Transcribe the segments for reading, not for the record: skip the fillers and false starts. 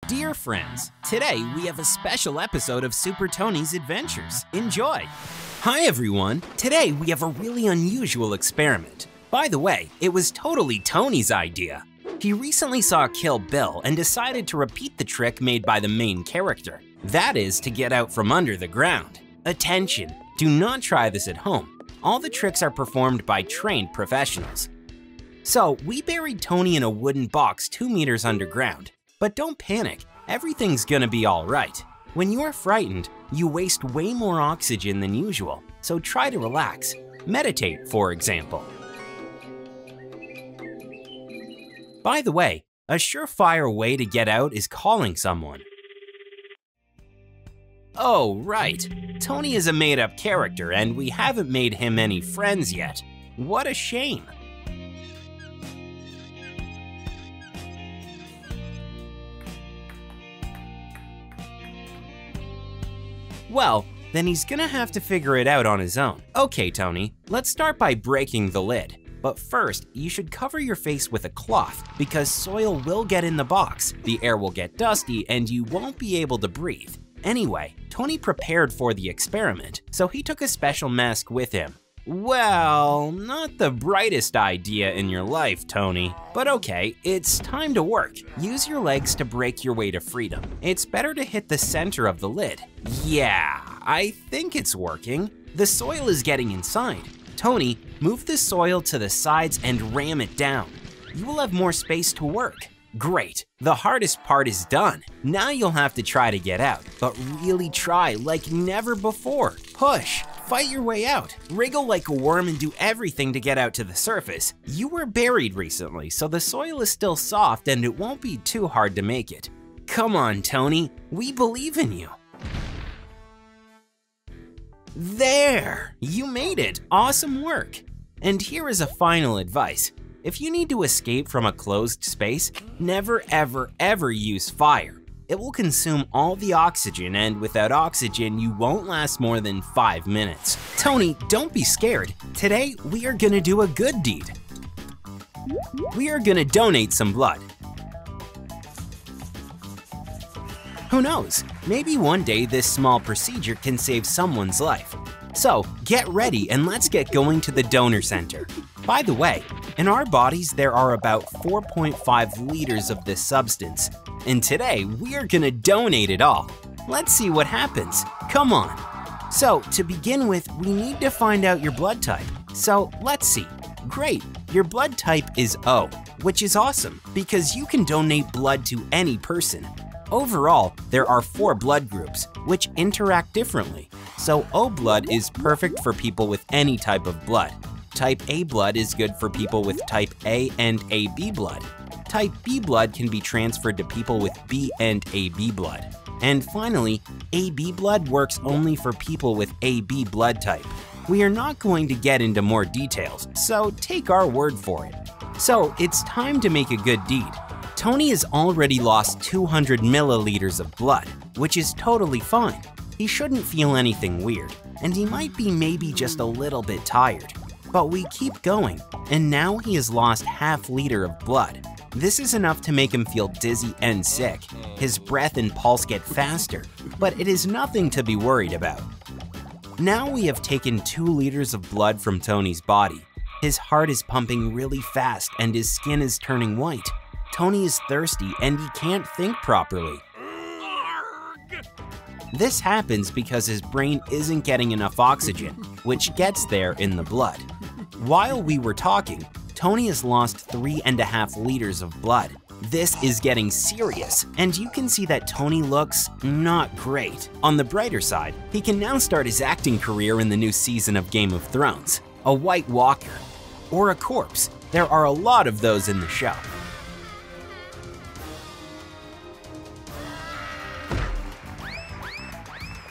Dear friends, today we have a special episode of Super Tony's Adventures. Enjoy! Hi everyone! Today we have a really unusual experiment. By the way, it was totally Tony's idea. He recently saw Kill Bill and decided to repeat the trick made by the main character. That is to get out from under the ground. Attention! Do not try this at home. All the tricks are performed by trained professionals. So we buried Tony in a wooden box 2 meters underground. But don't panic, everything's gonna be alright. When you are frightened, you waste way more oxygen than usual, so try to relax. Meditate, for example. By the way, a surefire way to get out is calling someone. Oh, right. Tony is a made-up character and we haven't made him any friends yet. What a shame. Well, then he's gonna have to figure it out on his own. Okay, Tony, let's start by breaking the lid. But first, you should cover your face with a cloth because soil will get in the box, the air will get dusty, and you won't be able to breathe. Anyway, Tony prepared for the experiment, so he took a special mask with him. Well, not the brightest idea in your life, Tony. But okay, it's time to work. Use your legs to break your way to freedom. It's better to hit the center of the lid. Yeah, I think it's working. The soil is getting inside. Tony, move the soil to the sides and ram it down. You will have more space to work. Great, the hardest part is done. Now you'll have to try to get out, but really try like never before. Push. Fight your way out. Wriggle like a worm and do everything to get out to the surface. You were buried recently, so the soil is still soft and it won't be too hard to make it. Come on, Tony, we believe in you. There! You made it! Awesome work! And here is a final advice. If you need to escape from a closed space, never ever use fire. It will consume all the oxygen, and without oxygen, you won't last more than 5 minutes. Tony, don't be scared. Today, we are gonna do a good deed. We are gonna donate some blood. Who knows? Maybe one day this small procedure can save someone's life. So, get ready and let's get going to the donor center. By the way, in our bodies there are about 4.5 liters of this substance. And today, we are gonna donate it all. Let's see what happens. Come on. So, to begin with, we need to find out your blood type. So, let's see. Great, your blood type is O, which is awesome because you can donate blood to any person. Overall, there are 4 blood groups, which interact differently. So, O blood is perfect for people with any type of blood. Type A blood is good for people with type A and AB blood. Type B blood can be transferred to people with B and AB blood. And finally, AB blood works only for people with AB blood type. We are not going to get into more details, so take our word for it. So it's time to make a good deed. Tony has already lost 200 milliliters of blood, which is totally fine. He shouldn't feel anything weird, and he might be maybe just a little bit tired. But we keep going, and now he has lost ½ liter of blood. This is enough to make him feel dizzy and sick. His breath and pulse get faster, but it is nothing to be worried about. Now we have taken 2 liters of blood from Tony's body. His heart is pumping really fast and his skin is turning white. Tony is thirsty and he can't think properly. This happens because his brain isn't getting enough oxygen, which gets there in the blood. While we were talking, Tony has lost 3.5 liters of blood. This is getting serious, and you can see that Tony looks not great. On the brighter side, he can now start his acting career in the new season of Game of Thrones. A White Walker, or a corpse. There are a lot of those in the show.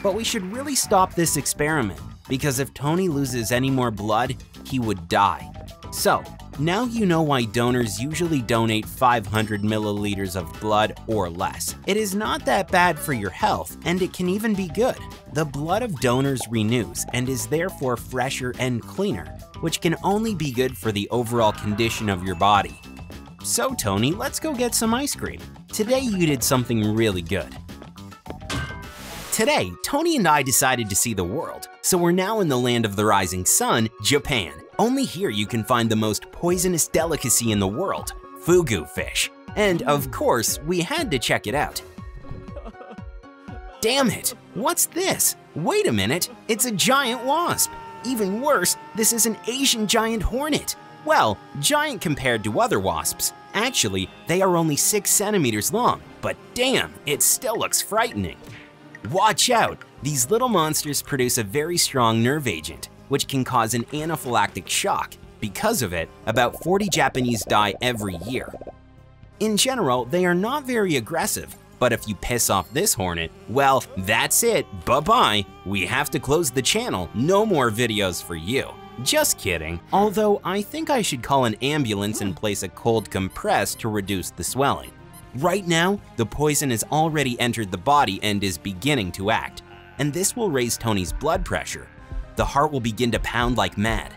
But we should really stop this experiment, because if Tony loses any more blood, he would die. So, now you know why donors usually donate 500 milliliters of blood or less. It is not that bad for your health, and it can even be good. The blood of donors renews and is therefore fresher and cleaner, which can only be good for the overall condition of your body. So Tony, let's go get some ice cream. Today you did something really good. Today, Tony and I decided to see the world, so we're now in the land of the rising sun, Japan. Only here you can find the most poisonous delicacy in the world, fugu fish. And of course, we had to check it out. Damn it! What's this? Wait a minute, it's a giant wasp! Even worse, this is an Asian giant hornet. Well, giant compared to other wasps. Actually, they are only 6 centimeters long, but damn, it still looks frightening. Watch out! These little monsters produce a very strong nerve agent, which can cause an anaphylactic shock. Because of it, about 40 Japanese die every year. In general, they are not very aggressive, but if you piss off this hornet, well, that's it, bye-bye. We have to close the channel, no more videos for you. Just kidding, although I think I should call an ambulance and place a cold compress to reduce the swelling. Right now, the poison has already entered the body and is beginning to act, and this will raise Tony's blood pressure. The heart will begin to pound like mad,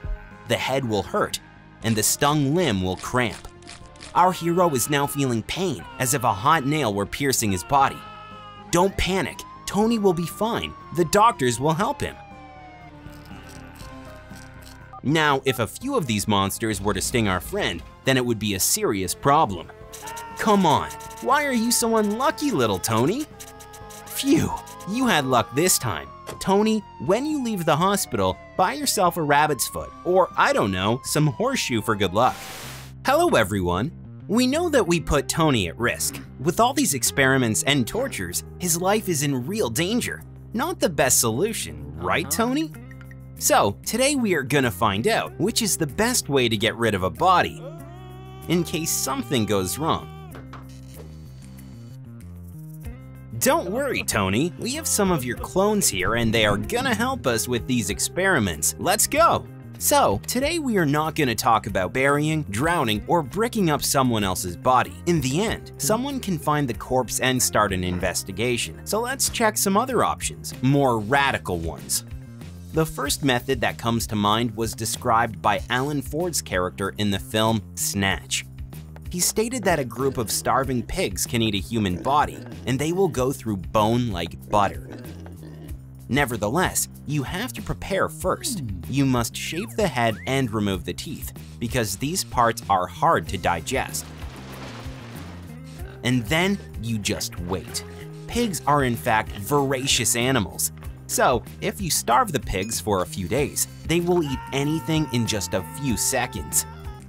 the head will hurt, and the stung limb will cramp. Our hero is now feeling pain, as if a hot nail were piercing his body. Don't panic, Tony will be fine, the doctors will help him. Now, if a few of these monsters were to sting our friend, then it would be a serious problem. Come on, why are you so unlucky, little Tony? Phew, you had luck this time. Tony, when you leave the hospital, buy yourself a rabbit's foot, or I don't know, some horseshoe for good luck. Hello everyone. We know that we put Tony at risk. With all these experiments and tortures, his life is in real danger. Not the best solution, right Tony? So, today we are gonna find out which is the best way to get rid of a body, in case something goes wrong. Don't worry, Tony, we have some of your clones here and they are gonna help us with these experiments. Let's go! So, today we are not gonna talk about burying, drowning, or bricking up someone else's body. In the end, someone can find the corpse and start an investigation. So let's check some other options, more radical ones. The first method that comes to mind was described by Alan Ford's character in the film Snatch. He stated that a group of starving pigs can eat a human body, and they will go through bone like butter. Nevertheless, you have to prepare first. You must shave the head and remove the teeth, because these parts are hard to digest. And then you just wait. Pigs are in fact voracious animals. So, if you starve the pigs for a few days, they will eat anything in just a few seconds.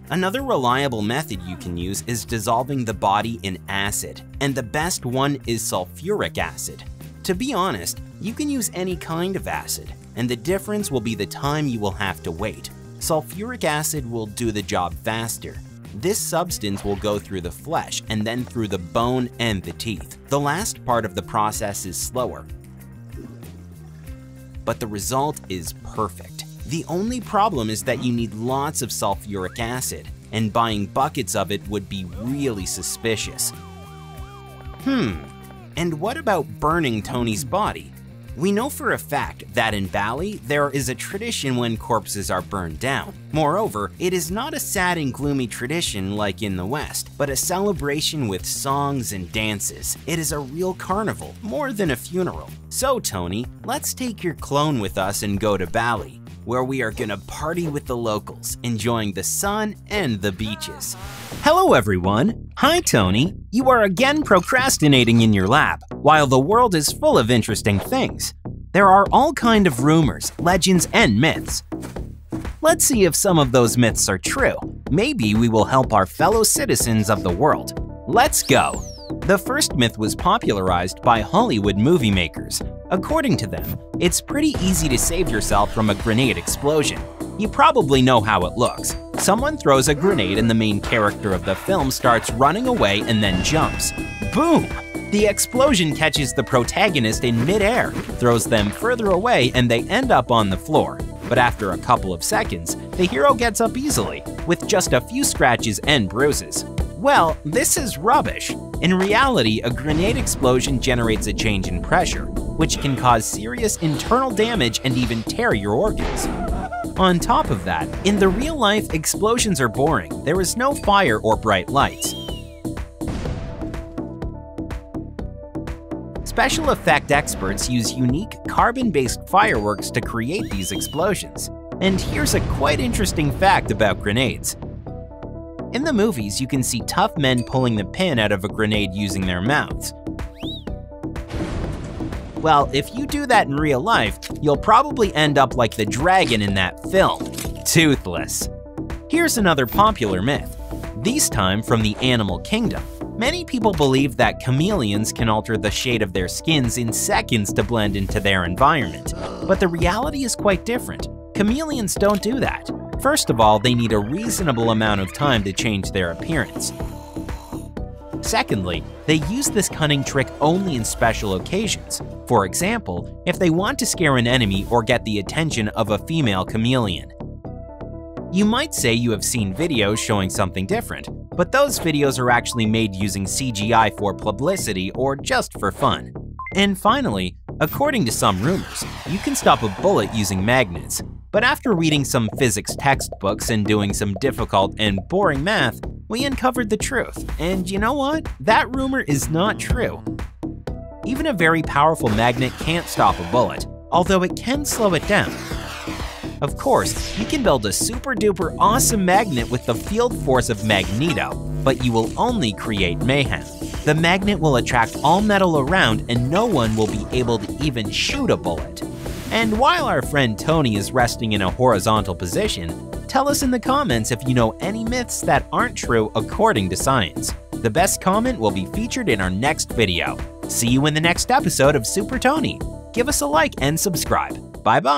Another reliable method you can use is dissolving the body in acid, and the best one is sulfuric acid. To be honest, you can use any kind of acid, and the difference will be the time you will have to wait. Sulfuric acid will do the job faster. This substance will go through the flesh and then through the bone and the teeth. The last part of the process is slower, but the result is perfect. The only problem is that you need lots of sulfuric acid, and buying buckets of it would be really suspicious. And what about burning Tony's body? We know for a fact that in Bali, there is a tradition when corpses are burned down. Moreover, it is not a sad and gloomy tradition like in the West, but a celebration with songs and dances. It is a real carnival, more than a funeral. So Tony, let's take your clone with us and go to Bali, where we are gonna party with the locals, enjoying the sun and the beaches. Hello everyone! Hi Tony! You are again procrastinating in your lab, while the world is full of interesting things. There are all kinds of rumors, legends, and myths. Let's see if some of those myths are true. Maybe we will help our fellow citizens of the world. Let's go! The first myth was popularized by Hollywood movie makers. According to them, it's pretty easy to save yourself from a grenade explosion. You probably know how it looks. Someone throws a grenade and the main character of the film starts running away and then jumps. Boom! The explosion catches the protagonist in midair, throws them further away, and they end up on the floor. But after a couple of seconds, the hero gets up easily, with just a few scratches and bruises. Well, this is rubbish. In reality, a grenade explosion generates a change in pressure, which can cause serious internal damage and even tear your organs. On top of that, in the real life, explosions are boring. There is no fire or bright lights. Special effect experts use unique carbon-based fireworks to create these explosions. And here's a quite interesting fact about grenades. In the movies, you can see tough men pulling the pin out of a grenade using their mouths. Well, if you do that in real life, you'll probably end up like the dragon in that film, toothless. Here's another popular myth, this time from the animal kingdom. Many people believe that chameleons can alter the shade of their skins in seconds to blend into their environment. But the reality is quite different. Chameleons don't do that. First of all, they need a reasonable amount of time to change their appearance. Secondly, they use this cunning trick only in special occasions. For example, if they want to scare an enemy or get the attention of a female chameleon. You might say you have seen videos showing something different, but those videos are actually made using CGI for publicity or just for fun. And finally, according to some rumors, you can stop a bullet using magnets. But after reading some physics textbooks and doing some difficult and boring math, we uncovered the truth. And you know what? That rumor is not true. Even a very powerful magnet can't stop a bullet, although it can slow it down. Of course, you can build a super-duper awesome magnet with the field force of Magneto, but you will only create mayhem. The magnet will attract all metal around and no one will be able to even shoot a bullet. And while our friend Tony is resting in a horizontal position, tell us in the comments if you know any myths that aren't true according to science. The best comment will be featured in our next video. See you in the next episode of Super Tony. Give us a like and subscribe. Bye-bye.